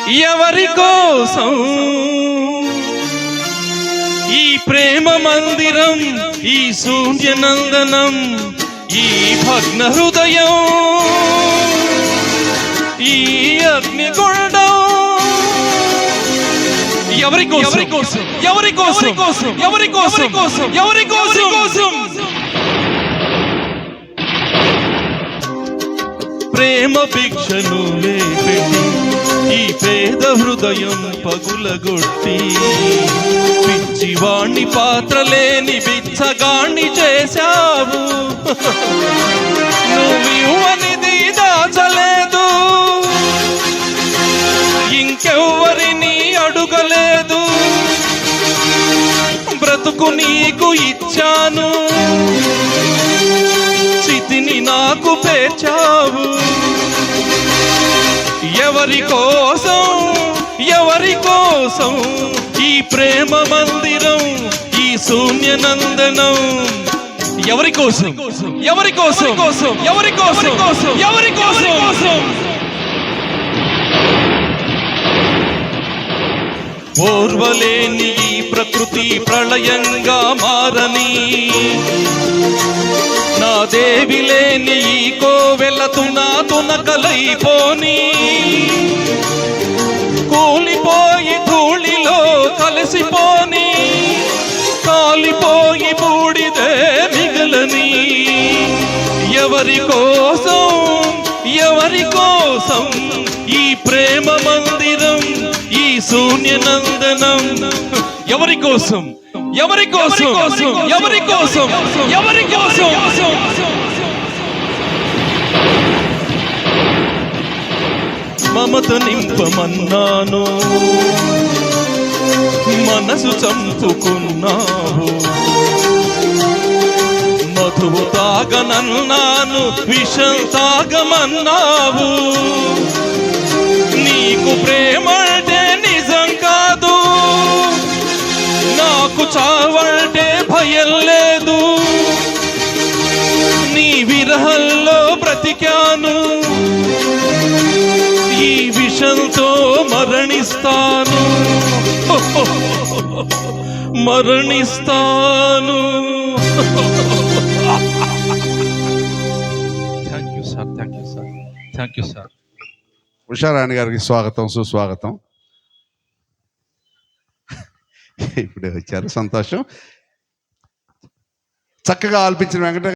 ఎవరి కోసం ఈ ప్రేమ మందిరం, ఈ శూన్యనందనం, ఈ భగ్న హృదయం, ఈ అగ్నిగుండం? ఎవరి కోసం? ఎవరి కోసం? ఎవరి కోసం? ఎవరి కోసం? ఎవరి కోసం? ప్రేమ భిక్షను లేపెట్టి ఈ పేద హృదయం పగులగొట్టి పిచ్చివాణ్ణి పాత్రలేని బిచ్చగాణ్ణి చేశావు. నువ్వు ఇవ్వనిది దాచలేదు, ఇంకెవ్వరిని అడుగలేదు. బ్రతుకు నీకు ఇచ్చాను, చితిని నాకు పేర్చావు. ఎవరి కోసం? ఎవరి కోసం ఈ ప్రేమ మందిరం, ఈ శూన్యనందనం? ఎవరి కోసం? ఎవరి కోసం? ఎవరి కోసం? ఎవరి కోసం? ఓర్వలేని ఈ ప్రకృతి ప్రళయంగా మారని, నా దేవి లేని ఈ కోవెలతునా తునకలైపోని, కూలిపోయి ధూళిలో కలిసిపోని, కాలిపోయి బూడిదే మిగలని. ఎవరి కోసం? ఎవరి కోసం ఈ ప్రేమ మందిరం, ఈ శూన్యనందనం? ఎవరి కోసం? ఎవరి కోసం? ఎవరి కోసం? ఎవరి కోసం? మమత నింపమన్నాను, మనసు చంపుకున్నావు. మధువు తాగనన్నాను, విషం తాగమన్నావు. నీకు ప్రేమంటే నిజం కాదు, నాకు చావంటే భయం లేదు. నీ విరహంలో బ్రతికాను, ఈ విషంతో మరణిస్తాను, మరణిస్తాను. Thank you sir. ఉషారాణి గారికి స్వాగతం, సుస్వాగతం. ఇప్పుడే వచ్చారు, సంతోషం. చక్కగా ఆల్పించిన వెంకట